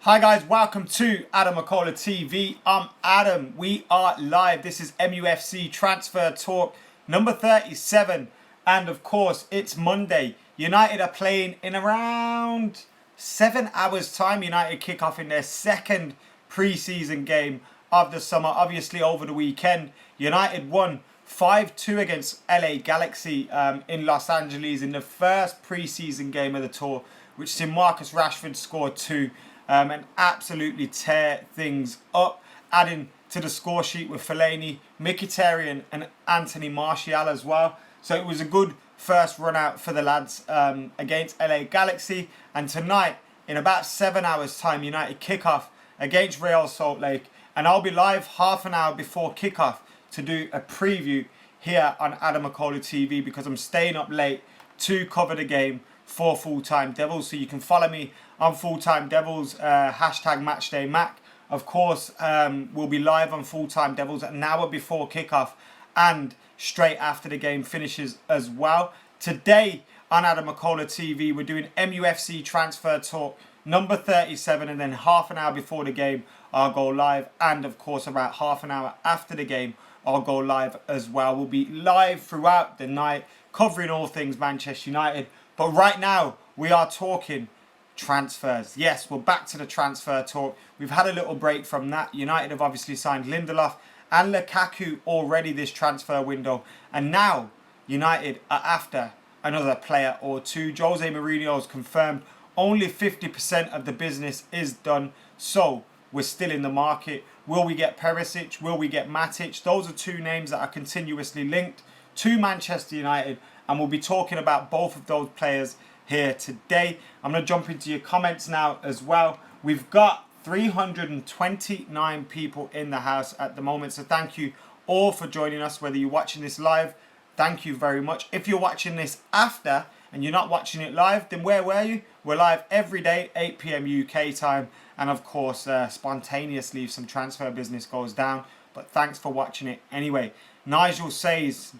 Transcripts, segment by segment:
Hi guys, welcome to Adam McKola TV. I'm Adam. We are live. This is MUFC Transfer Talk number 37. And of course, it's Monday. United are playing in around 7 hours time. United kick off in their second pre-season game of the summer. Obviously over the weekend, United won 5-2 against LA Galaxy in Los Angeles in the first pre-season game of the tour, which seen Marcus Rashford score 2 and absolutely tear things up, adding to the score sheet with Fellaini, Mkhitaryan and Anthony Martial as well. So it was a good first run out for the lads against LA Galaxy. And tonight, in about 7 hours time, United kick off against Real Salt Lake. And I'll be live half an hour before kickoff to do a preview here on Adam McKola TV because I'm staying up late to cover the game for Full Time Devils. So you can follow me on Full Time Devils, hashtag MatchDayMac. Of course, we'll be live on Full Time Devils an hour before kickoff and straight after the game finishes as well. Today on Adam McKola TV, we're doing MUFC Transfer Talk number 37, and then half an hour before the game I'll go live, and of course about half an hour after the game I'll go live as well. We'll be live throughout the night covering all things Manchester United. But right now, we are talking transfers. Yes, we're back to the transfer talk. We've had a little break from that. United have obviously signed Lindelof and Lukaku already this transfer window. And now, United are after another player or two. Jose Mourinho has confirmed only 50% of the business is done. So, we're still in the market. Will we get Perisic? Will we get MATIC? Those are two names that are continuously linked to Manchester United. And we'll be talking about both of those players here today. I'm going to jump into your comments now as well. We've got 329 people in the house at the moment. So thank you all for joining us, whether you're watching this live. Thank you very much. If you're watching this after and you're not watching it live, then where were you? We're live every day, 8 p.m. UK time. And of course, spontaneously, if some transfer business goes down. But thanks for watching it anyway. Nigel says,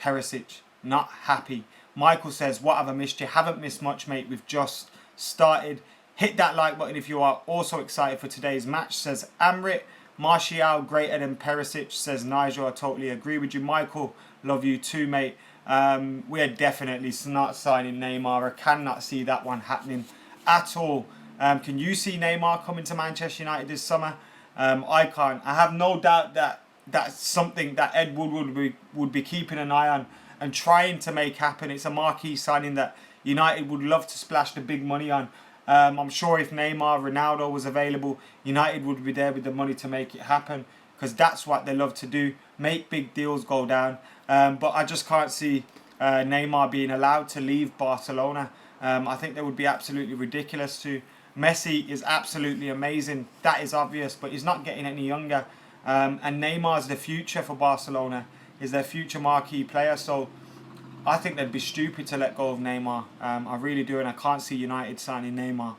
Perisic, not happy. Michael says, what have I missed? You haven't missed much, mate. We've just started. Hit that like button if you are also excited for today's match, says Amrit. Martial greater than Perisic, says Nigel. I totally agree with you. Michael, love you too, mate. We're definitely not signing Neymar. I cannot see that one happening at all. Can you see Neymar coming to Manchester United this summer? I can't. I have no doubt that that's something that Ed Woodward would be keeping an eye on and trying to make happen. It's a marquee signing that United would love to splash the big money on. I'm sure if Neymar, Ronaldo was available, United would be there with the money to make it happen, because that's what they love to do, make big deals go down. But I just can't see Neymar being allowed to leave Barcelona. I think that would be absolutely ridiculous to. Messi is absolutely amazing, that is obvious, but he's not getting any younger. And Neymar's the future for Barcelona. Is their future marquee player, so I think they'd be stupid to let go of Neymar. I really do, and I can't see United signing Neymar,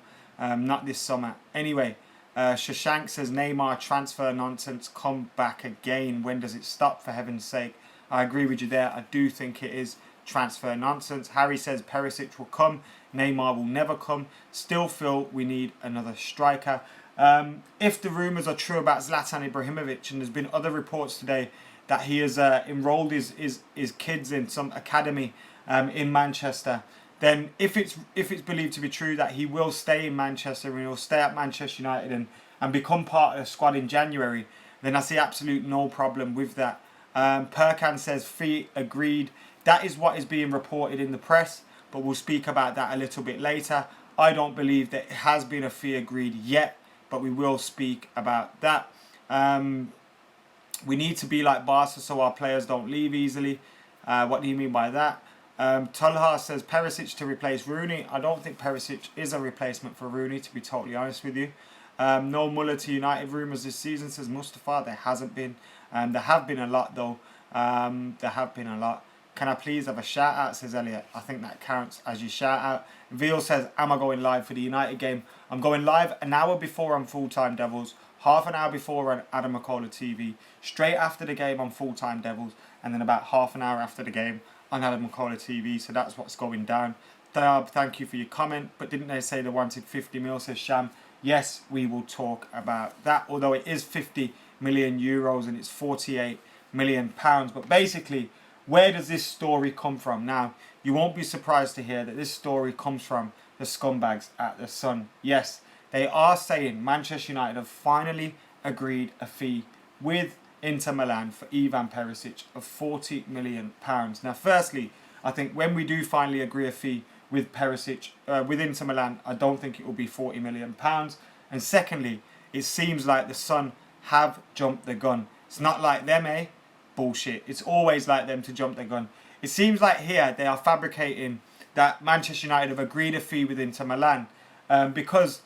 not this summer. Anyway, Shashank says Neymar transfer nonsense, come back again. When does it stop, for heaven's sake? I agree with you there. I do think it is transfer nonsense. Harry says Perisic will come, Neymar will never come. Still feel we need another striker. If the rumours are true about Zlatan Ibrahimovic, and there's been other reports today that he has enrolled his kids in some academy in Manchester, then if it's believed to be true that he will stay in Manchester and he'll stay at Manchester United and become part of the squad in January, then I see absolute no problem with that. Perkan says fee agreed. That is what is being reported in the press, but we'll speak about that a little bit later. I don't believe that it has been a fee agreed yet, but we will speak about that. We need to be like Barca so our players don't leave easily. What do you mean by that? Tulha says Perisic to replace Rooney. I don't think Perisic is a replacement for Rooney, to be totally honest with you. No Muller to United rumours this season, says Mustafa. There hasn't been. There have been a lot though. There have been a lot. Can I please have a shout out, says Elliot. I think that counts as your shout out. Veal says, am I going live for the United game? I'm going live an hour before on Full Time Devils, half an hour before on Adam McKola TV, straight after the game on Full Time Devils, and then about half an hour after the game on Adam McKola TV. So that's what's going down. Diab, thank you for your comment. But didn't they say they wanted 50 mil, says Sham. Yes, we will talk about that. Although it is 50 million euros and it's 48 million pounds. But basically, where does this story come from? Now, you won't be surprised to hear that this story comes from the scumbags at the Sun. Yes, they are saying Manchester United have finally agreed a fee with Inter Milan for Ivan Perisic of 40 million pounds. Now, firstly, I think when we do finally agree a fee with Perisic, with Inter Milan, I don't think it will be 40 million pounds. And secondly, it seems like the Sun have jumped the gun. It's not like them, eh? Bullshit. It's always like them to jump the gun. It seems like here they are fabricating that Manchester United have agreed a fee with Inter Milan because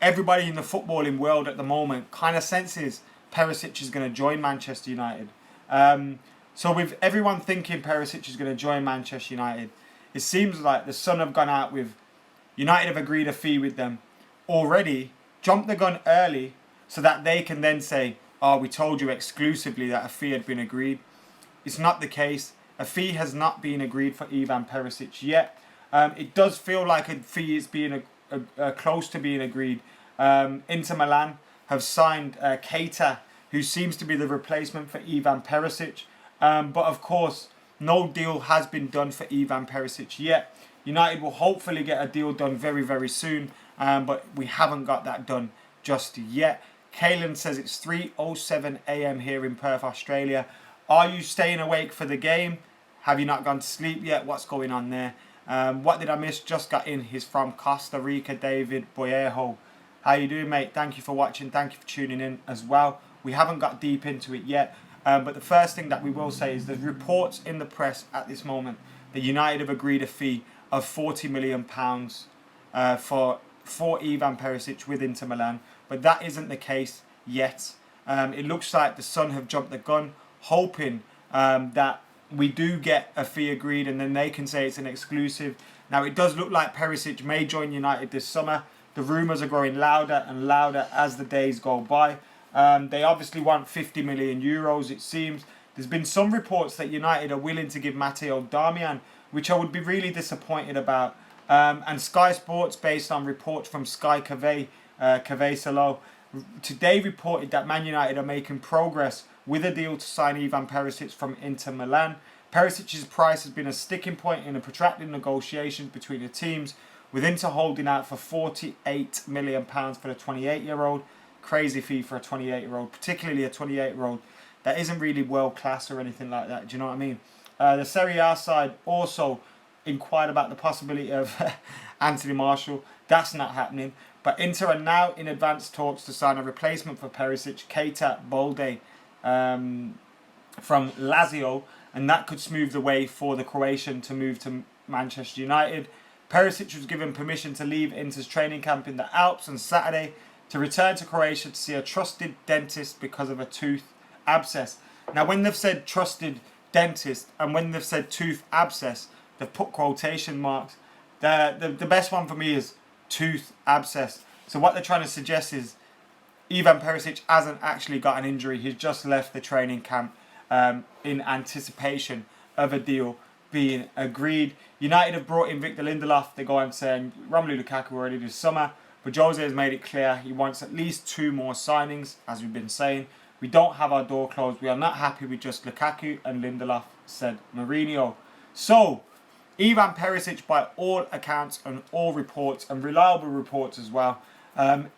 everybody in the footballing world at the moment kind of senses Perisic is going to join Manchester United. So with everyone thinking Perisic is going to join Manchester United, it seems like the Sun have gone out with United have agreed a fee with them already, jumped the gun early so that they can then say, oh, we told you exclusively that a fee had been agreed. It's not the case. A fee has not been agreed for Ivan Perisic yet. It does feel like a fee is being close to being agreed. Inter Milan have signed Keita, who seems to be the replacement for Ivan Perisic. But of course, no deal has been done for Ivan Perisic yet. United will hopefully get a deal done very, very soon. But we haven't got that done just yet. Kalen says it's 3:07 a.m. here in Perth, Australia. Are you staying awake for the game? Have you not gone to sleep yet? What's going on there? What did I miss? Just got in. He's from Costa Rica, David Boyejo. How you doing, mate? Thank you for watching. Thank you for tuning in as well. We haven't got deep into it yet. But the first thing that we will say is there's reports in the press at this moment that United have agreed a fee of £40 million for Ivan Perisic with Inter Milan. But that isn't the case yet. It looks like the Sun have jumped the gun, hoping that we do get a fee agreed and then they can say it's an exclusive. Now, it does look like Perisic may join United this summer. The rumours are growing louder and louder as the days go by. They obviously want 50 million euros, it seems. There's been some reports that United are willing to give Matteo Darmian, which I would be really disappointed about. And Sky Sports, based on reports from Sky Cavesalo, today reported that Man United are making progress with a deal to sign Ivan Perisic from Inter Milan. Perisic's price has been a sticking point in a protracted negotiations between the teams, with Inter holding out for £48 million for the 28-year-old. Crazy fee for a 28-year-old, particularly a 28-year-old that isn't really world class or anything like that. Do you know what I mean? The Serie A side also inquired about the possibility of Anthony Martial. That's not happening. But Inter are now in advanced talks to sign a replacement for Perisic, Keita Balde, from Lazio, and that could smooth the way for the Croatian to move to Manchester United. Perisic was given permission to leave Inter's training camp in the Alps on Saturday to return to Croatia to see a trusted dentist because of a tooth abscess. Now, when they've said trusted dentist and when they've said tooth abscess, they've put quotation marks. The best one for me is tooth abscess. So what they're trying to suggest is Ivan Perisic hasn't actually got an injury. He's just left the training camp in anticipation of a deal being agreed. United have brought in Victor Lindelof. They go on saying ROMELU Lukaku already this summer. But Jose has made it clear he wants at least 2 more signings, as we've been saying. We don't have our door closed. We are not happy with just Lukaku and Lindelof, said Mourinho. So, Ivan Perisic, by all accounts and all reports, and reliable reports as well,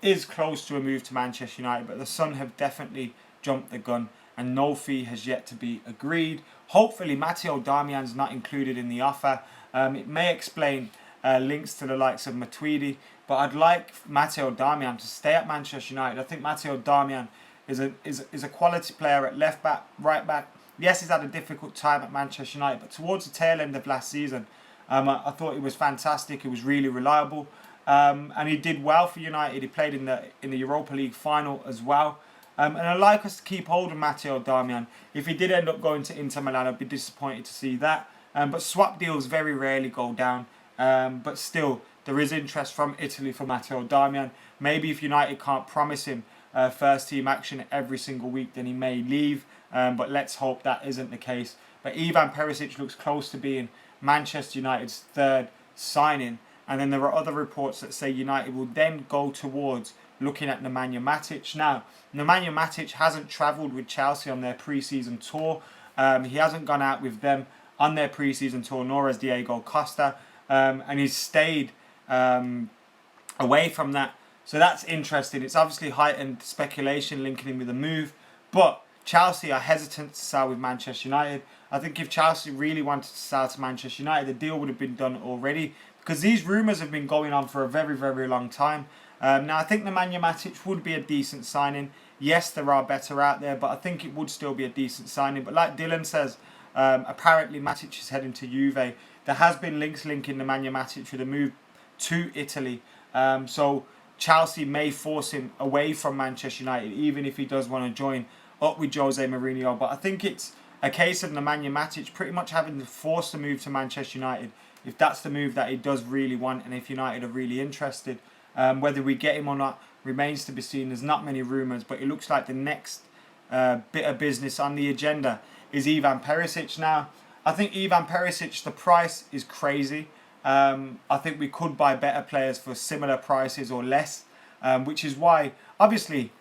is close to a move to Manchester United. But the Sun have definitely jumped the gun and no fee has yet to be agreed. Hopefully, Matteo Darmian's not included in the offer. It may explain links to the likes of Matuidi. But I'd like Matteo Darmian to stay at Manchester United. I think Matteo Darmian is a quality player at left back, right back. Yes, he's had a difficult time at Manchester United, but towards the tail end of last season, I thought he was fantastic. He was really reliable, and he did well for United. He played in the Europa League final as well. And I'd like us to keep hold of Matteo Darmian. If he did end up going to Inter Milan, I'd be disappointed to see that. But swap deals very rarely go down. But still, there is interest from Italy for Matteo Darmian. Maybe if United can't promise him first team action every single week, then he may leave. But let's hope that isn't the case. But Ivan Perisic looks close to being Manchester United's third signing. And then there are other reports that say United will then go towards looking at Nemanja Matic. Now, Nemanja Matic hasn't travelled with Chelsea on their pre-season tour. He hasn't gone out with them on their pre-season tour, nor has Diego Costa. And he's stayed away from that. So that's interesting. It's obviously heightened speculation linking him with a move. But Chelsea are hesitant to sell with Manchester United. I think if Chelsea really wanted to sell to Manchester United, the deal would have been done already. Because these rumours have been going on for a very, very long time. Now, I think Nemanja Matic would be a decent signing. Yes, there are better out there, but I think it would still be a decent signing. But like Dylan says, apparently Matic is heading to Juve. There has been links linking Nemanja Matic with a move to Italy. So Chelsea may force him away from Manchester United, even if he does want to join up with Jose Mourinho. But I think it's a case of Nemanja Matic pretty much having to force the move to Manchester United, if that's the move that he does really want, and if United are really interested. Whether we get him or not remains to be seen. There's not many rumours, but it looks like the next bit of business on the agenda is Ivan Perisic. Now, I think Ivan Perisic, the price is crazy. I think we could buy better players for similar prices or less, which is why, obviously,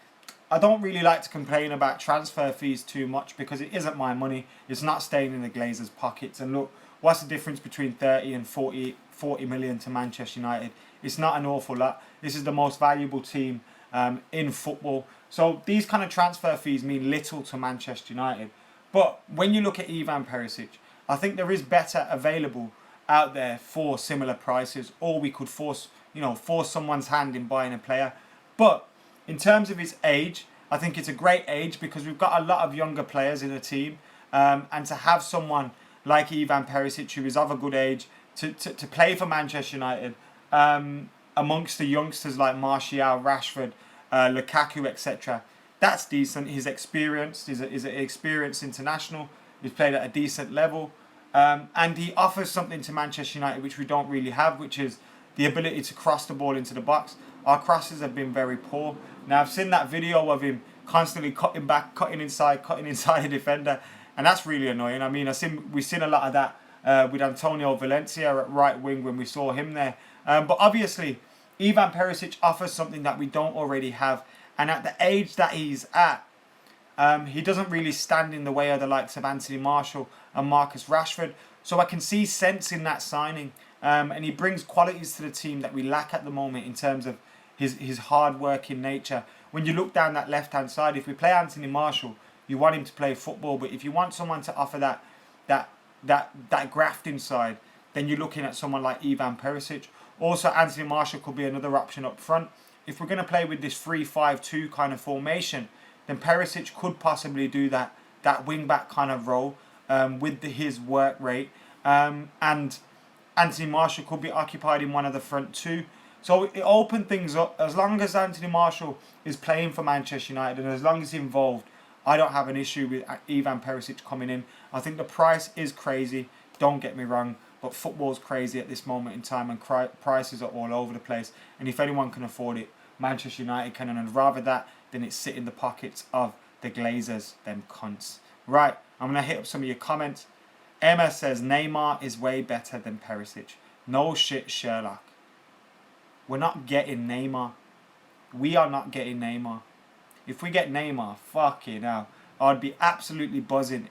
I don't really like to complain about transfer fees too much because it isn't my money. It's not staying in the Glazers' pockets. And look, what's the difference between 30 and 40 million to Manchester United? It's not an awful lot. This is the most valuable team in football. So these kind of transfer fees mean little to Manchester United. But when you look at Ivan Perisic, I think there is better available out there for similar prices, or we could force someone's hand in buying a player. But in terms of his age, I think it's a great age because we've got a lot of younger players in the team, and to have someone like Ivan Perisic, who is of a good age, to play for Manchester United, amongst the youngsters like Martial, Rashford, Lukaku, etc. That's decent. He's experienced. He's an experienced international. He's played at a decent level. And he offers something to Manchester United which we don't really have, which is the ability to cross the ball into the box. Our crosses have been very poor. Now, I've seen that video of him constantly cutting back, cutting inside a defender, and that's really annoying. I mean, we've seen a lot of that with Antonio Valencia at right wing when we saw him there. But obviously, Ivan Perisic offers something that we don't already have. And at the age that he's at, he doesn't really stand in the way of the likes of Anthony Martial and Marcus Rashford. So I can see sense in that signing. And he brings qualities to the team that we lack at the moment in terms of his hard-working nature. When you look down that left-hand side, if we play Anthony Martial, you want him to play football. But if you want someone to offer that grafting side, then you're looking at someone like Ivan Perisic. Also, Anthony Martial could be another option up front. If we're going to play with this 3-5-2 kind of formation, then Perisic could possibly do that wing-back kind of role with his work rate. And Anthony Martial could be occupied in one of the front two. So it opened things up. As long as Anthony Martial is playing for Manchester United and as long as he's involved, I don't have an issue with Ivan Perisic coming in. I think the price is crazy, don't get me wrong, but football's crazy at this moment in time and prices are all over the place. And if anyone can afford it, Manchester United can, and I'd rather that than it sit in the pockets of the Glazers, them cunts. Right, I'm going to hit up some of your comments. Emma says, Neymar is way better than Perisic. No shit, Sherlock. We're not getting Neymar. We are not getting Neymar. If we get Neymar, fucking hell, I'd be absolutely buzzing,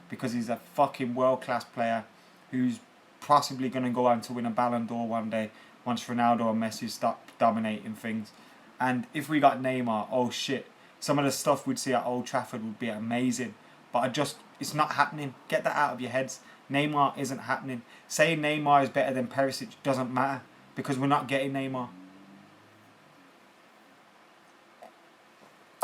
because he's a fucking world-class player who's possibly going to go on to win a Ballon d'Or one day once Ronaldo and Messi stop dominating things. And if we got Neymar, oh shit, some of the stuff we'd see at Old Trafford would be amazing. But it's not happening. Get that out of your heads. Neymar isn't happening. Saying Neymar is better than Perisic doesn't matter because we're not getting Neymar.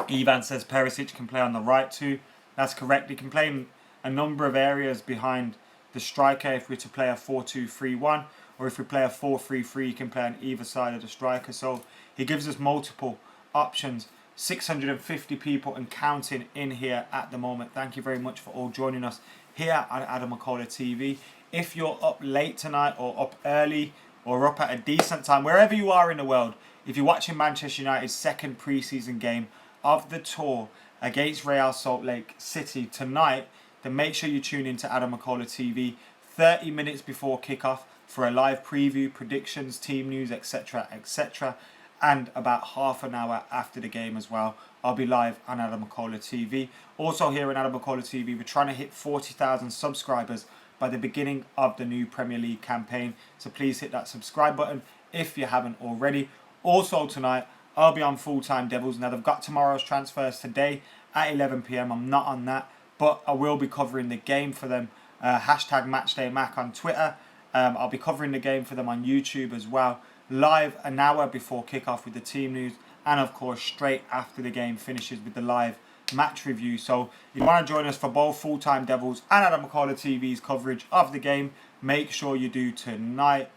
Ivan says Perisic can play on the right too. That's correct. He can play in a number of areas behind the striker if we're to play a 4-2-3-1, or if we play a 4-3-3, he can play on either side of the striker. So he gives us multiple options. 650 people and counting in here at the moment. Thank you very much for all joining us here on Adam McKola TV. If you're up late tonight or up early or up at a decent time, wherever you are in the world, if you're watching Manchester United's second pre-season game of the tour against Real Salt Lake City tonight, then make sure you tune in to Adam McKola TV 30 minutes before kickoff. for a live preview, predictions, team news, etc., etc. And about half an hour after the game as well, I'll be live on Adam McKola TV. Also here on Adam McKola TV, we're trying to hit 40,000 subscribers by the beginning of the new Premier League campaign. So please hit that subscribe button if you haven't already. Also tonight, I'll be on Full-Time Devils. Now they've got tomorrow's transfers today at 11 PM. I'm not on that, but I will be covering the game for them. Hashtag MatchDayMac on Twitter. I'll be covering the game for them on YouTube as well. Live an hour before kickoff with the team news, and of course straight after the game finishes with the live match review. So if you want to join us for both Full-Time Devils and Adam McKola TV's coverage of the game, make sure you do tonight.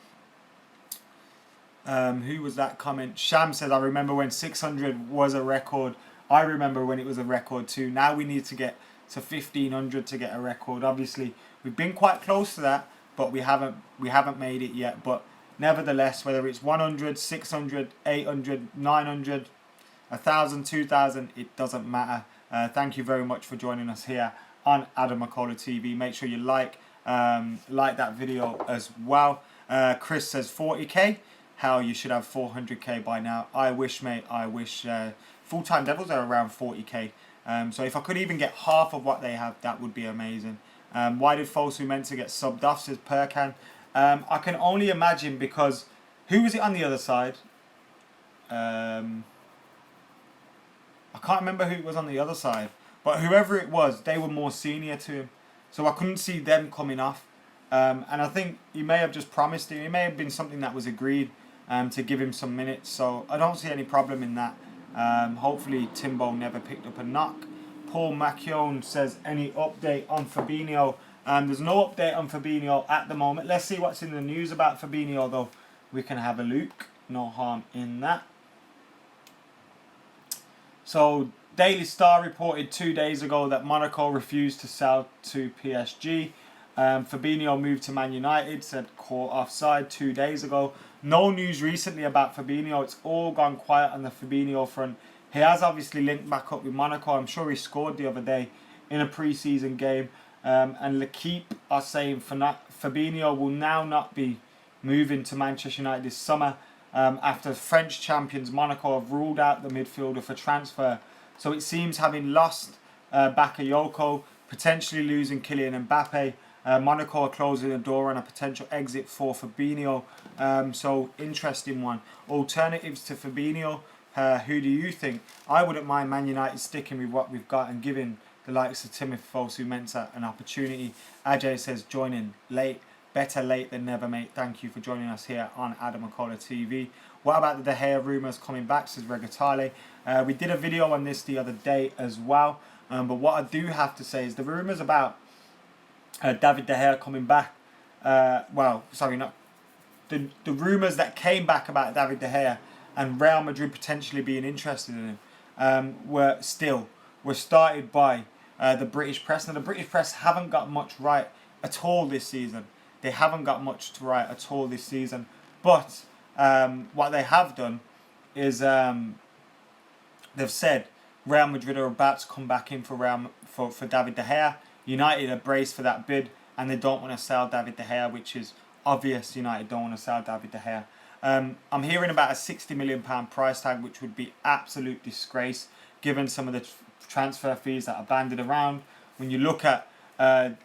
Who was that comment? Sham says, I remember when 600 was a record. I remember when it was a record too. Now we need to get to 1500 to get a record. Obviously we've been quite close to that, but we haven't made it yet. But nevertheless, whether it's 100, 600, 800, 900, 1,000, 2,000, it doesn't matter. Thank you very much for joining us here on Adam McKola TV. Make sure you like that video as well. Chris says 40k. Hell, you should have 400k by now. I wish, mate. I wish. Full-Time Devils are around 40k. So if I could even get half of what they have, that would be amazing. Why did Fosu meant to get subbed off, says Perkan. I can only imagine because who was it on the other side? I can't remember who it was on the other side, but whoever it was, they were more senior to him, so I couldn't see them coming off. And I think he may have just promised him. It may have been something that was agreed to give him some minutes. So I don't see any problem in that. Hopefully Timbo never picked up a knock. Paul Macchione says, any update on Fabinho? There's no update on Fabinho at the moment. Let's see what's in the news about Fabinho though. We can have a look. No harm in that. So Daily Star reported 2 days ago that Monaco refused to sell to PSG. Fabinho moved to Man United, said caught offside 2 days ago. No news recently about Fabinho. It's all gone quiet on the Fabinho front. He has obviously linked back up with Monaco. I'm sure he scored the other day in a pre-season game. And L'Equipe are saying Fabinho will now not be moving to Manchester United this summer after French champions Monaco have ruled out the midfielder for transfer. So it seems having lost Bakayoko, potentially losing Kylian Mbappe, Monaco are closing the door on a potential exit for Fabinho. So interesting one. Alternatives to Fabinho, who do you think? I wouldn't mind Man United sticking with what we've got and giving the likes of Timothy Fosu-Mensah an opportunity. Ajay says joining late. Better late than never, mate. Thank you for joining us here on Adam McKola TV. What about the De Gea rumours coming back, says Regatale. We did a video on this the other day as well. But what I do have to say is the rumours about David De Gea coming back. The rumours that came back about David De Gea and Real Madrid potentially being interested in him were started by the British press. Now the British press haven't got much right at all this season. They haven't got much to write at all this season. But what they have done is they've said Real Madrid are about to come back in for David De Gea. United are braced for that bid and they don't want to sell David De Gea, which is obvious. United don't want to sell David De Gea. I'm hearing about a £60 million price tag, which would be absolute disgrace given some of the transfer fees that are banded around. When you look at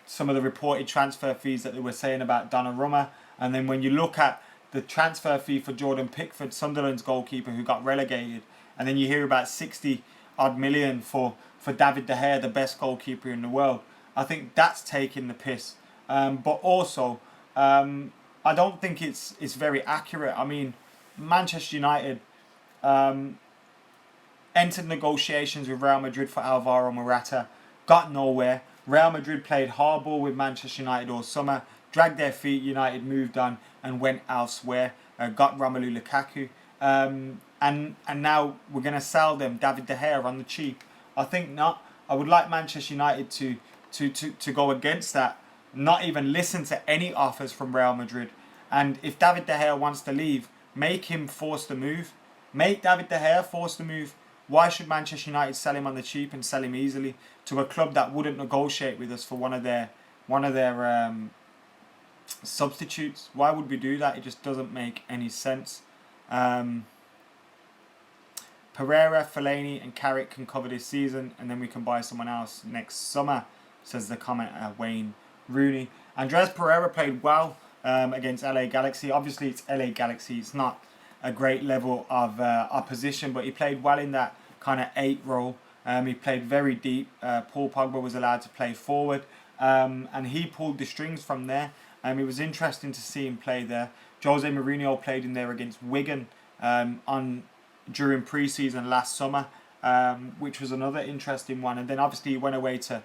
some of the reported transfer fees that they were saying about Donnarumma, and then when you look at the transfer fee for Jordan Pickford, Sunderland's goalkeeper who got relegated, and then you hear about 60 odd million for David De Gea, the best goalkeeper in the world. I think that's taking the piss. But also, I don't think it's very accurate. I mean, Manchester United entered negotiations with Real Madrid for Alvaro Morata, got nowhere. Real Madrid played hardball with Manchester United all summer, dragged their feet. United moved on and went elsewhere. Got Romelu Lukaku, and now we're going to sell them David De Gea on the cheap. I think not. I would like Manchester United to go against that, not even listen to any offers from Real Madrid. And if David De Gea wants to leave, make him force the move. Make David De Gea force the move. Why should Manchester United sell him on the cheap and sell him easily to a club that wouldn't negotiate with us for one of their substitutes. Why would we do that? It just doesn't make any sense. Pereira, Fellaini and Carrick can cover this season, and then we can buy someone else next summer, says the commenter Wayne Rooney. Andres Pereira played well against LA Galaxy. Obviously, it's LA Galaxy. It's not a great level of opposition, but he played well in that kind of 8 role. He played very deep. Paul Pogba was allowed to play forward, and he pulled the strings from there. It was interesting to see him play there. Jose Mourinho played in there against Wigan during pre-season last summer, which was another interesting one. And then obviously he went away to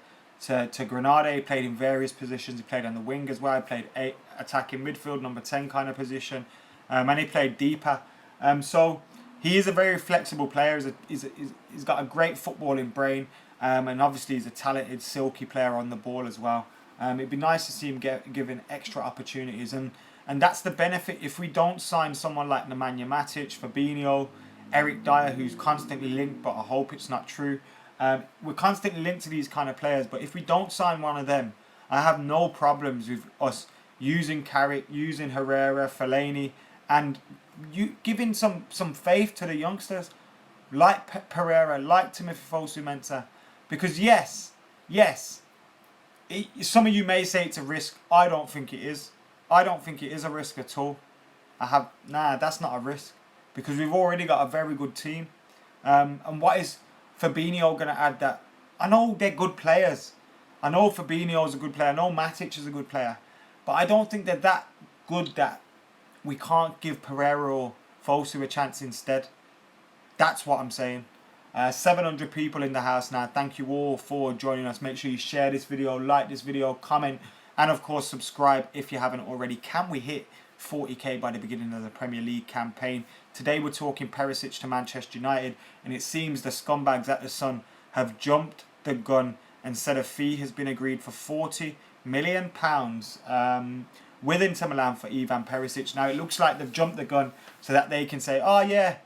Granada. He played in various positions. He played on the wing as well. He played attacking midfield, number 10 kind of position, and he played deeper. So he is a very flexible player. He's got a great footballing brain, and obviously he's a talented, silky player on the ball as well. It'd be nice to see him given extra opportunities, and that's the benefit if we don't sign someone like NEMANJA, MATIC, Fabinho, Eric Dyer, who's constantly linked, but I hope it's not true. We're constantly linked to these kind of players, but if we don't sign one of them, I have no problems with us using Carrick, using Herrera, Fellaini, and giving some faith to the youngsters, like Pereira, like Timothy Fosu-Mensah, because yes, some of you may say it's a risk. I don't think it is. I don't think it is a risk at all. That's not a risk, because we've already got a very good team. And what is Fabinho going to add that? I know they're good players. I know Fabinho is a good player. I know Matic is a good player. But I don't think they're that good that we can't give Pereira or Fosu a chance instead. That's what I'm saying. 700 people in the house now. Thank you all for joining us. Make sure you share this video, like this video, comment, and of course subscribe if you haven't already. Can we hit 40k by the beginning of the Premier League campaign? Today we're talking Perisic to Manchester United, and it seems the scumbags at the Sun have jumped the gun and said a fee has been agreed for £40 million with Inter Milan for Ivan Perisic. Now it looks like they've jumped the gun so that they can say, oh yeah,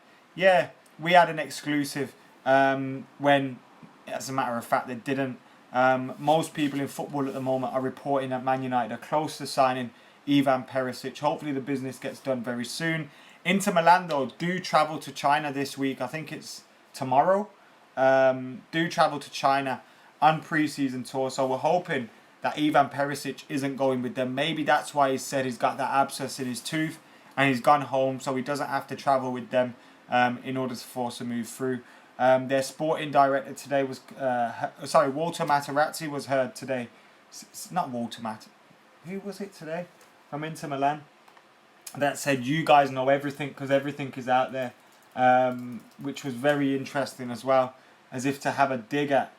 we had an exclusive, when as a matter of fact they didn't. Most people in football at the moment are reporting that Man United are close to signing Ivan Perisic. Hopefully the business gets done very soon. Inter Milan though do travel to China this week. I think it's tomorrow. Do travel to China on pre-season tour. So we're hoping that Ivan Perisic isn't going with them. Maybe that's why he said he's got that abscess in his tooth and he's gone home, so he doesn't have to travel with them in order to force a move through. Their sporting director today was, Walter Materazzi was heard today. It's not Walter Materazzi. Who was it today from Inter Milan that said, you guys know everything because everything is out there, which was very interesting as well, as if to have a dig at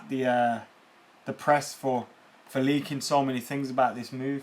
the press for leaking so many things about this move.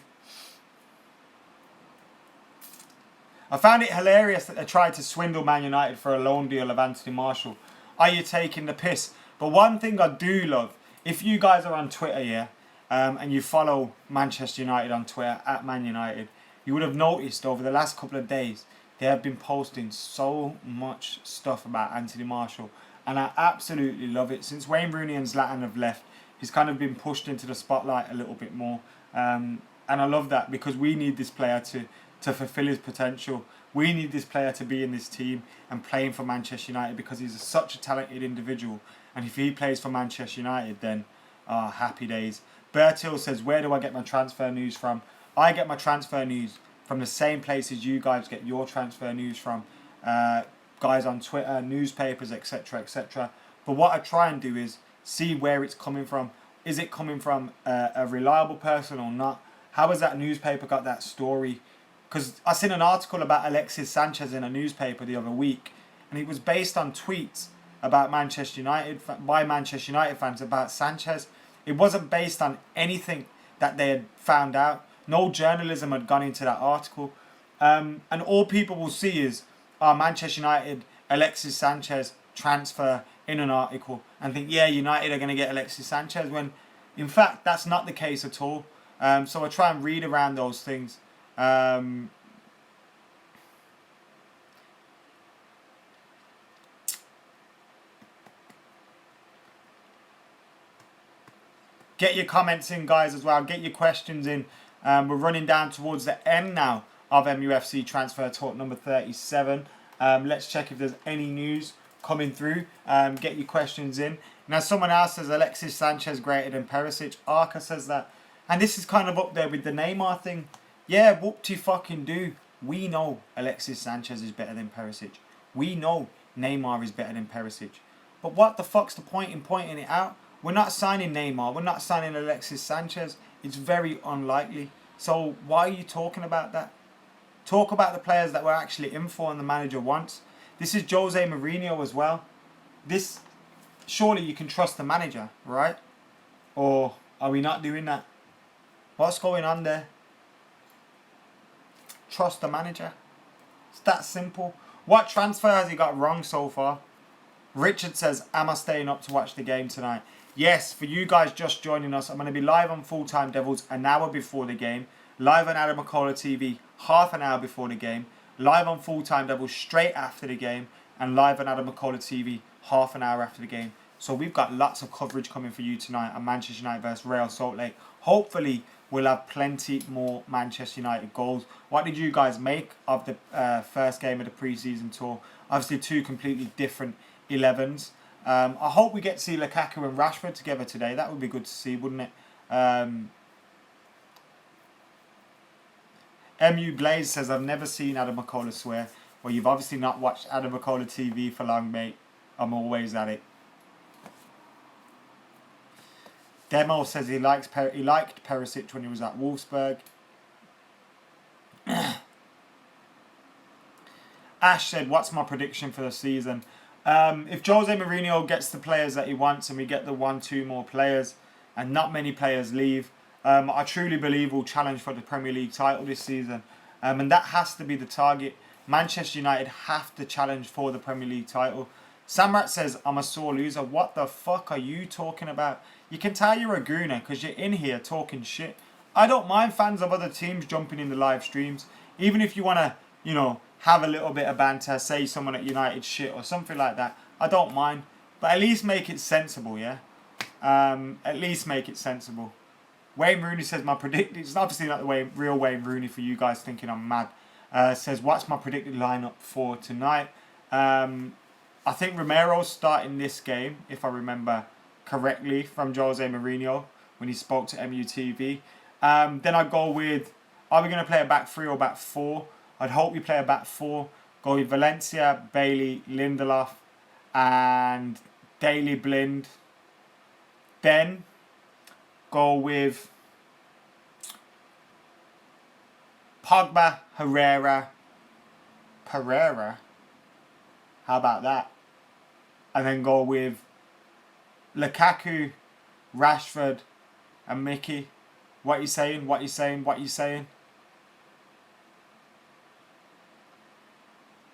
I found it hilarious that they tried to swindle Man United for a loan deal of Anthony Martial. Are you taking the piss? But one thing I do love, if you guys are on Twitter, and you follow Manchester United on Twitter, at Man United, you would have noticed over the last couple of days, they have been posting so much stuff about Anthony Martial. And I absolutely love it. Since Wayne Rooney and Zlatan have left, he's kind of been pushed into the spotlight a little bit more. And I love that, because we need this player to fulfill his potential. We need this player to be in this team and playing for Manchester United, because he's such a talented individual. And if he plays for Manchester United, then happy days. Bertil says, where do I get my transfer news from? I get my transfer news from the same places you guys get your transfer news from. Guys on Twitter, newspapers, etc, etc. But what I try and do is see where it's coming from. Is it coming from a reliable person or not? How has that newspaper got that story? Because I seen an article about Alexis Sanchez in a newspaper the other week, and it was based on tweets about Manchester United, by Manchester United fans about Sanchez. It wasn't based on anything that they had found out. No journalism had gone into that article. And all people will see is Manchester United, Alexis Sanchez transfer in an article, and think, yeah, United are going to get Alexis Sanchez, when in fact that's not the case at all. So I try and read around those things. Get your comments in, guys, as well. Get your questions in. We're running down towards the end now of MUFC Transfer Talk number 37. Let's check if there's any news coming through. Get your questions in. Now, someone else says Alexis Sanchez greater than Perisic. Arca says that. And this is kind of up there with the Neymar thing. Yeah, whoop-de-fucking-do. We know Alexis Sanchez is better than Perisic. We know Neymar is better than Perisic. But what the fuck's the point in pointing it out? We're not signing Neymar. We're not signing Alexis Sanchez. It's very unlikely. So why are you talking about that? Talk about the players that we're actually in for and the manager wants. This is Jose Mourinho as well. This, surely you can trust the manager, right? Or are we not doing that? What's going on there? Trust the manager. It's that simple. What transfer has he got wrong so far? Richard says, am I staying up to watch the game tonight? Yes, for you guys just joining us, I'm going to be live on Full Time Devils an hour before the game. Live on Adam McKola TV half an hour before the game. Live on Full Time Devils straight after the game. And live on Adam McKola TV half an hour after the game. So we've got lots of coverage coming for you tonight on Manchester United versus Real Salt Lake. Hopefully we'll have plenty more Manchester United goals. What did you guys make of the first game of the pre-season tour? Obviously two completely different 11s. I hope we get to see Lukaku and Rashford together today. That would be good to see, wouldn't it? MU Blaze says, I've never seen Adam McKola swear. Well, you've obviously not watched Adam McKola TV for long, mate. I'm always at it. Demo says he liked Perisic when he was at Wolfsburg. Ash said, what's my prediction for the season? If Jose Mourinho gets the players that he wants and we get the 1-2 more players and not many players leave, I truly believe we'll challenge for the Premier League title this season. And that has to be the target. Manchester United have to challenge for the Premier League title. Samrat says, I'm a sore loser. What the fuck are you talking about? You can tell you're a gooner because you're in here talking shit. I don't mind fans of other teams jumping in the live streams. Even if you want to, you know, have a little bit of banter, say someone at United shit or something like that. I don't mind. But at least make it sensible, yeah? At least make it sensible. Wayne Rooney says, my prediction, it's obviously not the real Wayne Rooney for you guys thinking I'm mad. Says, what's my predicted lineup for tonight? I think Romero's starting this game, if I remember correctly, from Jose Mourinho when he spoke to MUTV. Then I'd go with, are we going to play a back three or back four? I'd hope we play a back four. Go with Valencia, Bailey, Lindelof, and Daley Blind. Then go with Pogba, Herrera, Pereira. How about that? And then go with Lukaku, Rashford, and Mickey. What you saying? What you saying? What you saying?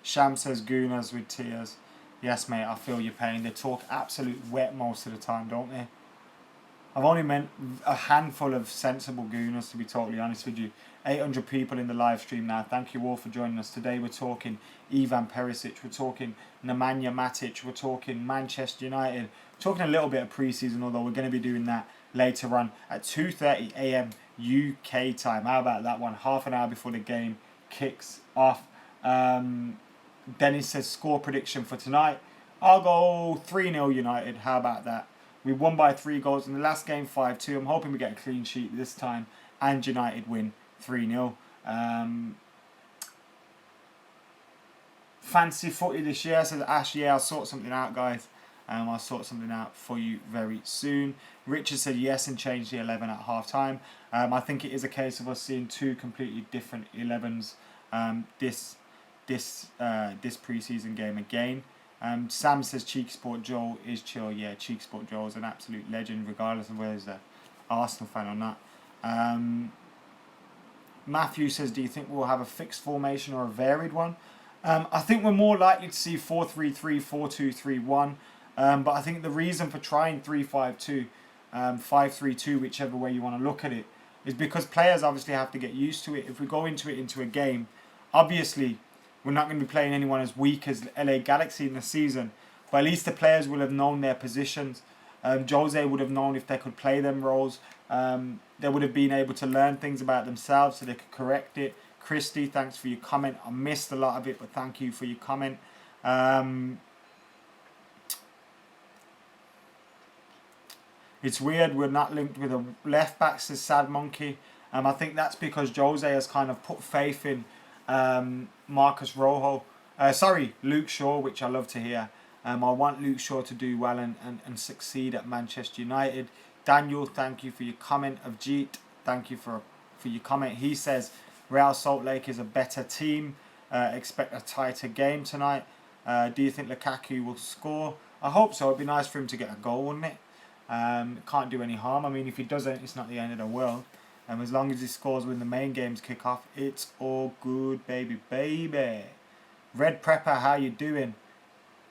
Sham says Gooners with tears. Yes, mate, I feel your pain. They talk absolute wet most of the time, don't they? I've only meant a handful of sensible Gooners, to be totally honest with you. 800 people in the live stream now. Thank you all for joining us. Today we're talking Ivan Perisic. We're talking NEMANJA MATIC. We're talking Manchester United. We're talking a little bit of pre-season, although we're going to be doing that later on at 2:30 a.m. UK time. How about that one? Half an hour before the game kicks off. Dennis says score prediction for tonight. I'll go 3-0 United. How about that? We won by 3 goals in the last game, 5-2. I'm hoping we get a clean sheet this time and United win 3-0. Fancy footy this year, says Ash. Yeah, I'll sort something out, guys. I'll sort something out for you very soon. Richard said yes and changed the 11 at half time. I think it is a case of us seeing 2 completely different 11s this pre-season game again. Sam says Cheeky Sport Joel is chill. Yeah, Cheeky Sport Joel is an absolute legend, regardless of whether he's an Arsenal fan or not. Matthew says, do you think we'll have a fixed formation or a varied one? I think we're more likely to see 4-3-3, 4-2-3-1. But I think the reason for trying 3-5-2, 5-3-2, whichever way you want to look at it, is because players obviously have to get used to it. If we go into a game, obviously we're not going to be playing anyone as weak as LA Galaxy in the season, but at least the players will have known their positions. Jose would have known if they could play them roles. They would have been able to learn things about themselves so they could correct it. Christy, thanks for your comment. I missed a lot of it, but thank you for your comment. It's weird we're not linked with a left back, says Sad Monkey. I think that's because Jose has kind of put faith in Marcus Rojo. Luke Shaw, which I love to hear. I want Luke Shaw to do well and succeed at Manchester United. Daniel, thank you for your comment. Avjeet, thank you for your comment. He says Real Salt Lake is a better team. Expect a tighter game tonight. Do you think Lukaku will score? I hope so. It'd be nice for him to get a goal, wouldn't it? Can't do any harm. I mean, if he doesn't, it's not the end of the world. As long as he scores when the main games kick off, it's all good, baby. Red Prepper, how you doing?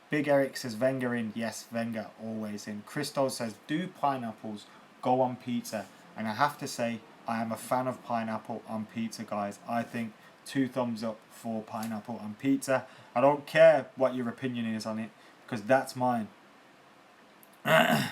Big Eric says Wenger in. Yes, Wenger always in. Christo says, do pineapples go on pizza? And I have to say, I am a fan of pineapple on pizza, guys. I think 2 thumbs up for pineapple on pizza. I don't care what your opinion is on it, because that's mine. Amrit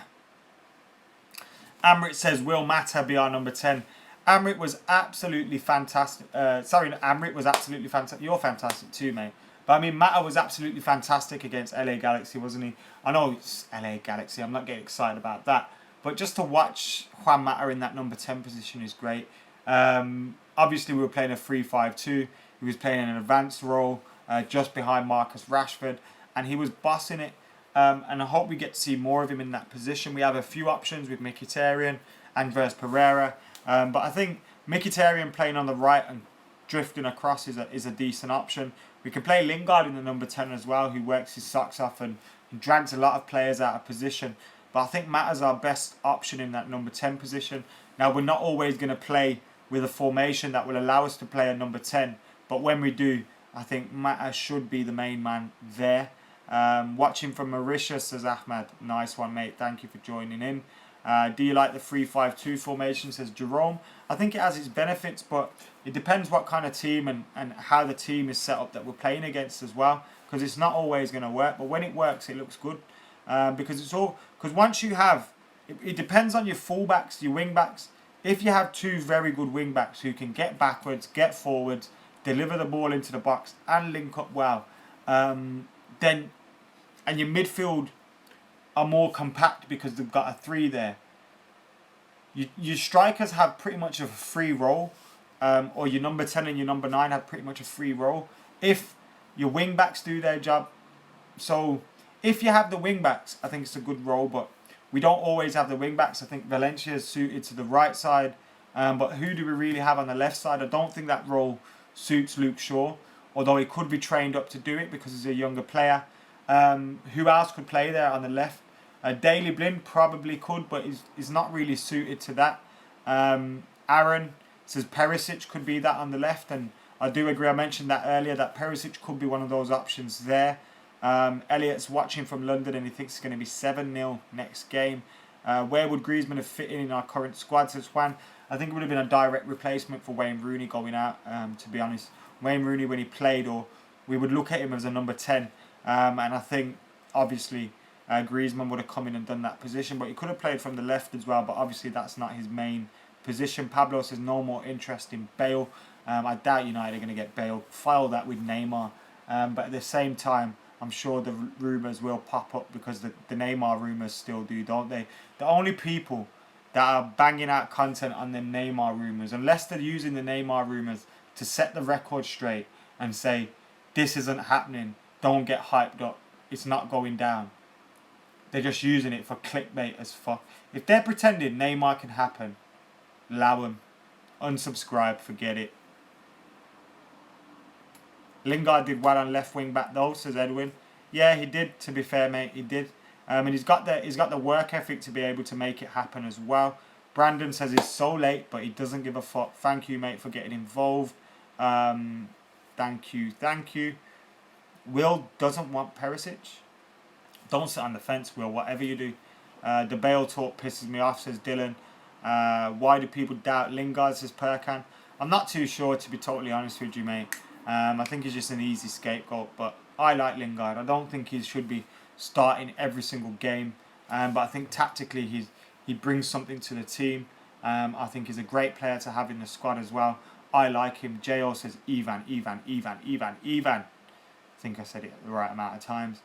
says, will Mata be our number 10? Amrit was absolutely fantastic. Amrit was absolutely fantastic. You're fantastic too, mate. But I mean, Mata was absolutely fantastic against LA Galaxy, wasn't he? I know it's LA Galaxy. I'm not getting excited about that. But just to watch Juan Mata in that number 10 position is great. Obviously, we were playing a 3-5-2. He was playing an advanced role just behind Marcus Rashford. And he was bossing it. And I hope we get to see more of him in that position. We have a few options with Mkhitaryan and Andres Pereira. But I think Mkhitaryan playing on the right and drifting across is a decent option. We can play Lingard in the number 10 as well, who works his socks off and drags a lot of players out of position. But I think Mata's our best option in that number 10 position. Now, we're not always going to play with a formation that will allow us to play a number 10. But when we do, I think Mata should be the main man there. Watching from Mauritius, says Ahmad. Nice one, mate. Thank you for joining in. Do you like the 3-5-2 formation, says Jerome. I think it has its benefits, but it depends what kind of team and how the team is set up that we're playing against as well. Because it's not always going to work, but when it works, it looks good. Because once you have, it depends on your fullbacks, your wing backs. If you have 2 very good wing backs who can get backwards, get forwards, deliver the ball into the box, and link up well, then and your midfield are more compact because they've got a 3 there. Your strikers have pretty much a free role, or your number 10 and your number 9 have pretty much a free role if your wing backs do their job. So if you have the wing backs, I think it's a good role, but we don't always have the wing backs. I think Valencia is suited to the right side, but who do we really have on the left side? I don't think that role suits Luke Shaw, although he could be trained up to do it because he's a younger player. Who else could play there on the left? Daley Blind probably could, but he's not really suited to that. Aaron says Perisic could be that on the left, and I do agree. I mentioned that earlier, that Perisic could be one of those options there. Elliot's watching from London and he thinks it's going to be 7-0 next game. Where would Griezmann have fit in our current squad, says Juan? I think it would have been a direct replacement for Wayne Rooney going out, to be honest. Wayne Rooney, when he played, or we would look at him as a number 10. And I think, obviously, Griezmann would have come in and done that position. But he could have played from the left as well, but obviously that's not his main position. Pablo says no more interest in Bale. I doubt United are going to get Bale. File that with Neymar. But at the same time, I'm sure the rumours will pop up because the Neymar rumours still do, don't they? The only people that are banging out content on the Neymar rumours, unless they're using the Neymar rumours to set the record straight and say, this isn't happening, don't get hyped up, it's not going down. They're just using it for clickbait as fuck. If they're pretending Neymar can happen, allow them. Unsubscribe, forget it. Lingard did well on left wing back though, says Edwin. Yeah, he did, to be fair, mate, he did. And he's got the work ethic to be able to make it happen as well. Brandon says he's so late, but he doesn't give a fuck. Thank you, mate, for getting involved. Thank you. Will doesn't want Perisic. Don't sit on the fence, Will, whatever you do. The Bale talk pisses me off, says Dylan. Why do people doubt Lingard, says Perkan? I'm not too sure, to be totally honest with you, mate. I think he's just an easy scapegoat, but I like Lingard. I don't think he should be starting every single game. but I think tactically he brings something to the team. I think he's a great player to have in the squad as well. I like him. Jo says Ivan. I think I said it the right amount of times.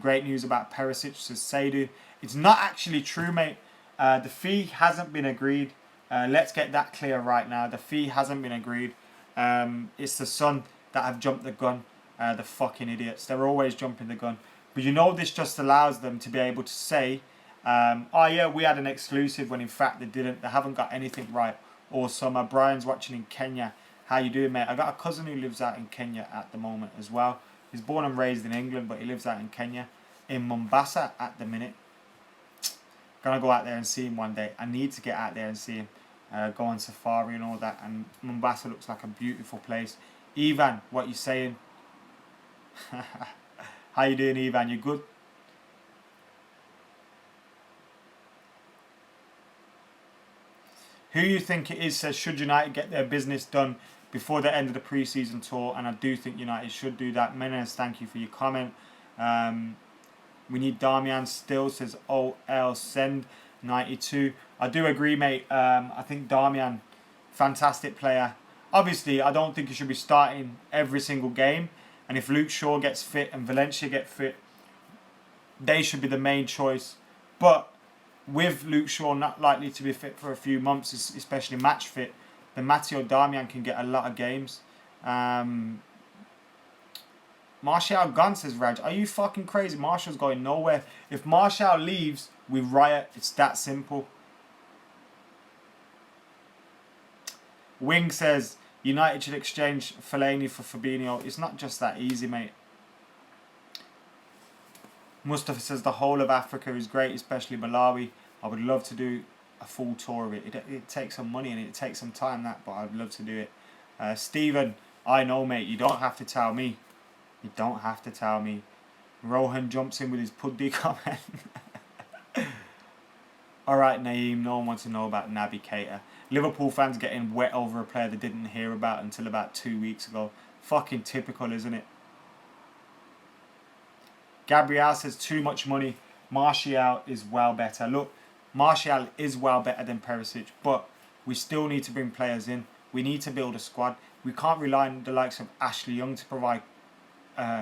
Great news about Perisic, says Seydu. It's not actually true, mate. The fee hasn't been agreed. Let's get that clear right now. The fee hasn't been agreed. It's the Sun that have jumped the gun. The fucking idiots. They're always jumping the gun. But you know, this just allows them to be able to say, oh yeah, we had an exclusive, when in fact they didn't. They haven't got anything right all summer. Brian's watching in Kenya. How you doing, mate? I got a cousin who lives out in Kenya at the moment as well. He's born and raised in England, but he lives out in Kenya, in Mombasa at the minute. Gonna go out there and see him one day. I need to get out there and see him. Go on safari and all that. And Mombasa looks like a beautiful place. Ivan, what you saying? How you doing, Ivan? You good? Who you think it is says, should United get their business done before the end of the pre-season tour? And I do think United should do that. Menes, thank you for your comment. We need Damian still, says OL Send 92. I do agree, mate. I think Damian, fantastic player. Obviously, I don't think he should be starting every single game. And if Luke Shaw gets fit and Valencia get fit, they should be the main choice. But with Luke Shaw not likely to be fit for a few months, especially match fit, then Matteo Darmian can get a lot of games. Martial gone, says Raj. Are you fucking crazy? Martial's going nowhere. If Martial leaves, we riot. It's that simple. Wing says, United should exchange Fellaini for Fabinho. It's not just that easy, mate. Mustafa says the whole of Africa is great, especially Malawi. I would love to do a full tour of it. It takes some money and it takes some time, but I'd love to do it. Stephen, I know, mate. You don't have to tell me. You don't have to tell me. Rohan jumps in with his Puddy comment. Alright, Naeem, no one wants to know about Naby Keita. Liverpool fans getting wet over a player they didn't hear about until about 2 weeks ago. Fucking typical, isn't it? Gabriel says too much money. Martial is well better. Look, Martial is well better than Perisic, but we still need to bring players in. We need to build a squad. We can't rely on the likes of Ashley Young to provide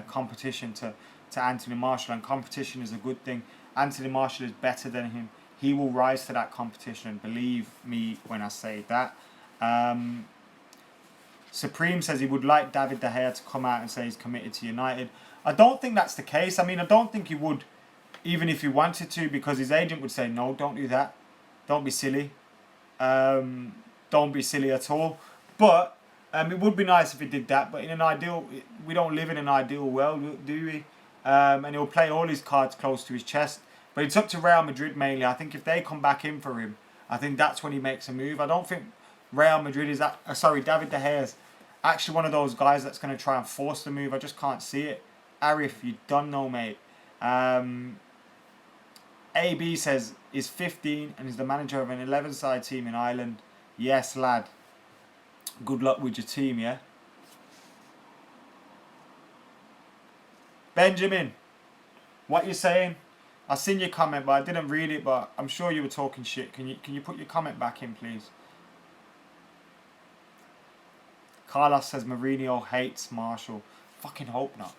competition to Anthony Martial, and competition is a good thing. Anthony Martial is better than him. He will rise to that competition, and believe me when I say that. Supreme says he would like David De Gea to come out and say he's committed to United. I don't think that's the case. I mean, I don't think he would, even if he wanted to, because his agent would say, no, don't do that. Don't be silly. Don't be silly at all. But it would be nice if he did that. But in an ideal, we don't live in an ideal world, do we? And he'll play all his cards close to his chest. But it's up to Real Madrid mainly. I think if they come back in for him, I think that's when he makes a move. I don't think Real Madrid is David De Gea is actually one of those guys that's going to try and force the move. I just can't see it. Arif, you don't know, mate. AB says, is 15 and is the manager of an 11-side team in Ireland. Yes, lad. Good luck with your team, yeah? Benjamin, what you saying? I seen your comment, but I didn't read it, but I'm sure you were talking shit. Can you put your comment back in, please? Carlos says Mourinho hates Martial. Fucking hope not.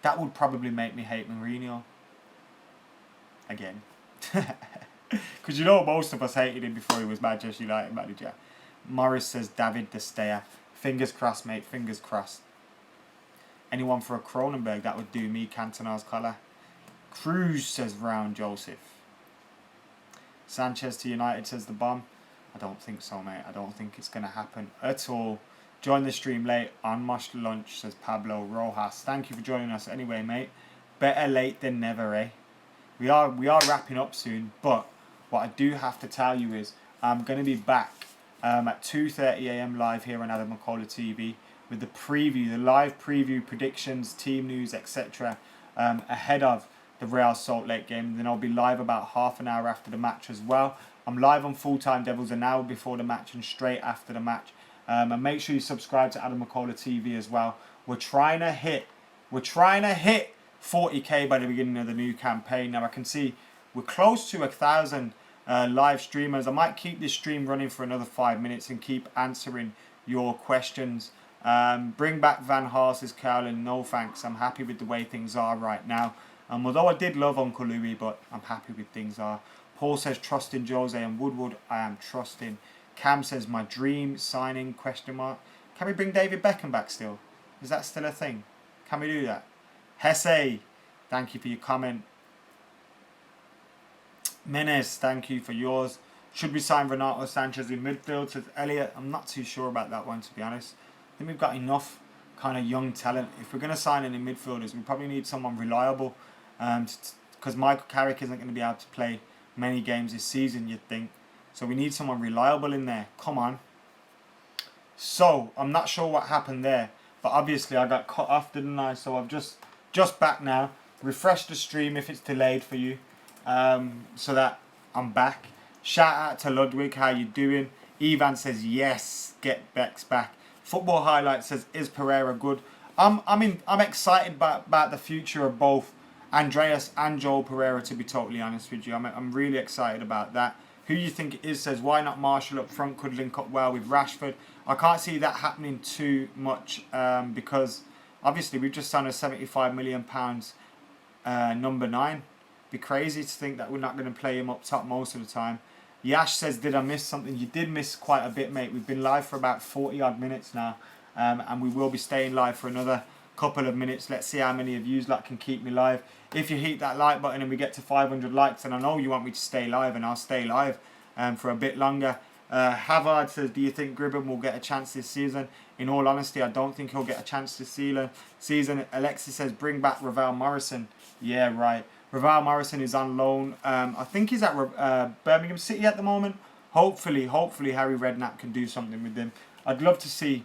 That would probably make me hate Mourinho. Again. Because you know most of us hated him before he was Manchester United manager. Morris says David De Gea. Fingers crossed, mate. Fingers crossed. Anyone for a Cronenberg, that would do me. Cantona's colour. Cruz says Round Joseph. Sanchez to United says the bomb. I don't think so, mate. I don't think it's going to happen at all. Join the stream late on Mosh Lunch, says Pablo Rojas. Thank you for joining us anyway, mate. Better late than never, eh? We are wrapping up soon, but what I do have to tell you is I'm going to be back at 2:30 AM live here on Adam McKola TV with the preview, the live preview, predictions, team news, etc. Ahead of the Real Salt Lake game. And then I'll be live about half an hour after the match as well. I'm live on Full Time Devils an hour before the match and straight after the match. And make sure you subscribe to Adam McKola TV as well. We're trying to hit 40k by the beginning of the new campaign. Now I can see We're close to 1,000 live streamers. I might keep this stream running for another 5 minutes and keep answering your questions. Bring back Van Gaal, says Carolyn. No thanks. I'm happy with the way things are right now. Although I did love Uncle Louis, but I'm happy with things are. Paul says trust in Jose and Woodward. I am trusting. Cam says my dream signing ? Can we bring David Beckham back still? Is that still a thing? Can we do that? Hesse, thank you for your comment. Menes, thank you for yours. Should we sign Renato Sanchez in midfield? Says Elliot. I'm not too sure about that one, to be honest. I think we've got enough kind of young talent. If we're going to sign any midfielders, we probably need someone reliable. Because Michael Carrick isn't going to be able to play many games this season, you'd think. So we need someone reliable in there. Come on. So, I'm not sure what happened there. But obviously, I got cut off, didn't I? So, I've just back now. Refresh the stream if it's delayed for you. So that I'm back. Shout out to Ludwig. How you doing? Ivan says, yes, get Bex back. Football Highlights says, is Pereira good? I'm excited about the future of both Andreas and Joel Pereira, to be totally honest with you. I'm really excited about that. Who you think it is says, why not Marshall up front? Could link up well with Rashford. I can't see that happening too much because obviously we've just signed a £75 million number 9. Be crazy to think that we're not going to play him up top most of the time. Yash says, did I miss something? You did miss quite a bit, mate. We've been live for about 40 odd minutes now and we will be staying live for another couple of minutes. Let's see how many of you can keep me live. If you hit that like button and we get to 500 likes, and I know you want me to stay live, and I'll stay live for a bit longer. Havard says, do you think Gribben will get a chance this season? In all honesty, I don't think he'll get a chance this season. Alexis says, bring back Ravel Morrison. Yeah, right. Ravel Morrison is on loan. I think he's at Birmingham City at the moment. Hopefully Harry Redknapp can do something with him. I'd love to see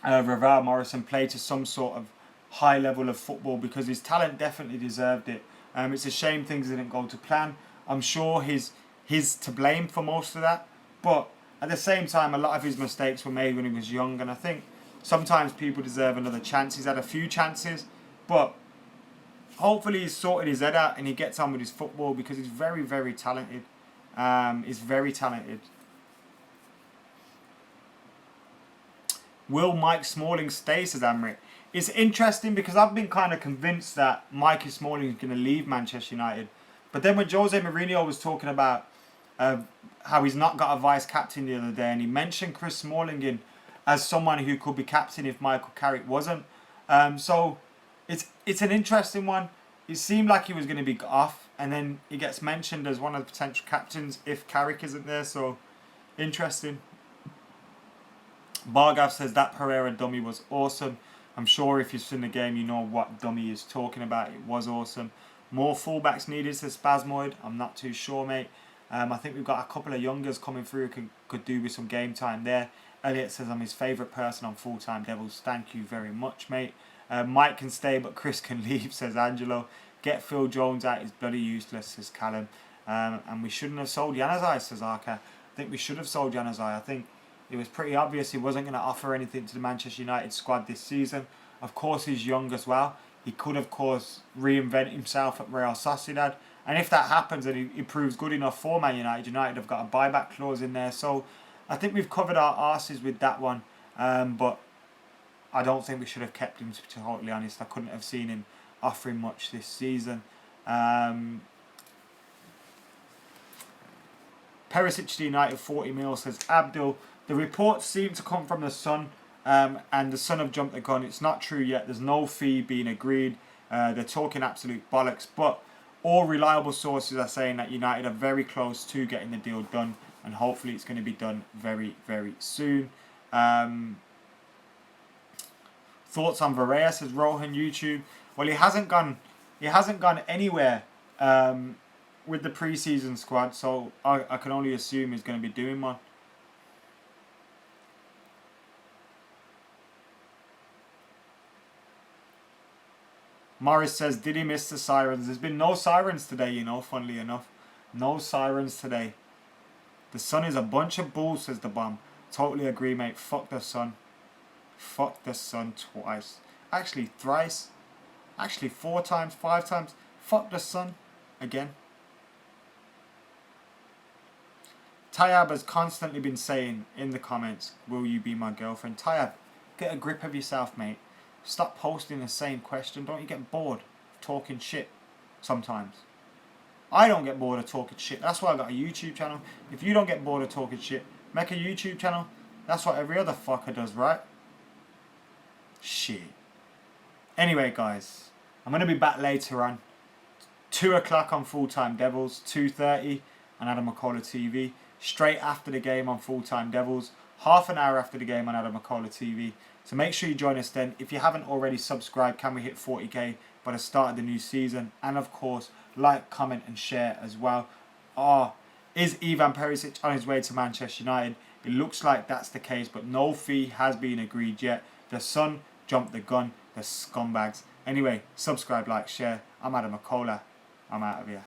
Ravel Morrison play to some sort of high level of football because his talent definitely deserved it. It's a shame things didn't go to plan. I'm sure he's to blame for most of that, but at the same time, a lot of his mistakes were made when he was young, and I think sometimes people deserve another chance. He's had a few chances, but hopefully he's sorted his head out and he gets on with his football because he's very, very talented. He's very talented. Will Mike Smalling stay, says Amrit. It's interesting because I've been kind of convinced that Mikey Smalling is going to leave Manchester United. But then when Jose Mourinho was talking about how he's not got a vice captain the other day, and he mentioned Chris Smalling in as someone who could be captain if Michael Carrick wasn't. So it's an interesting one. It seemed like he was going to be off, and then he gets mentioned as one of the potential captains if Carrick isn't there. So interesting. Bargav says that Pereira dummy was awesome. I'm sure if you've seen the game, you know what dummy is talking about. It was awesome. More fullbacks needed, says Spasmoid. I'm not too sure, mate. I think we've got a couple of youngers coming through who could do with some game time there. Elliot says I'm his favourite person on Full-Time Devils. Thank you very much, mate. Mike can stay, but Chris can leave, says Angelo. Get Phil Jones out. He's bloody useless, says Callum. And we shouldn't have sold Januzaj, says Arca. I think we should have sold Januzaj. I think it was pretty obvious he wasn't going to offer anything to the Manchester United squad this season. Of course, he's young as well. He could, of course, reinvent himself at Real Sociedad. And if that happens and he proves good enough for Man United, United have got a buyback clause in there. So I think we've covered our arses with that one. But I don't think we should have kept him, to be totally honest. I couldn't have seen him offering much this season. Perisic to United 40 mil, says Abdul. The reports seem to come from the Sun, and the Sun have jumped the gun. It's not true yet. There's no fee being agreed. They're talking absolute bollocks. But all reliable sources are saying that United are very close to getting the deal done, and hopefully it's going to be done very, very soon. Thoughts on Varela, says Rohan YouTube. Well, he hasn't gone anywhere with the pre-season squad, so I can only assume he's going to be doing one. Morris says, did he miss the sirens? There's been no sirens today, you know, funnily enough. No sirens today. The Sun is a bunch of bulls, says the bomb. Totally agree, mate. Fuck the Sun. Fuck the Sun twice. Actually, thrice. Actually, 4 times, 5 times. Fuck the Sun. Again. Tayyab has constantly been saying in the comments, will you be my girlfriend? Tayyab, get a grip of yourself, mate. Stop posting the same question. Don't you get bored of talking shit sometimes? I don't get bored of talking shit. That's why I got a YouTube channel. If you don't get bored of talking shit, make a YouTube channel. That's what every other fucker does, right? Shit. Anyway, guys, I'm going to be back later on. 2 o'clock on Full Time Devils, 2:30 on Adam McKola TV. Straight after the game on Full Time Devils. Half an hour after the game on Adam McKola TV. So make sure you join us then. If you haven't already subscribed, can we hit 40k by the start of the new season? And of course, like, comment and share as well. Is Ivan Perisic on his way to Manchester United? It looks like that's the case, but no fee has been agreed yet. The Sun jumped the gun. The scumbags. Anyway, subscribe, like, share. I'm Adam McKola. I'm out of here.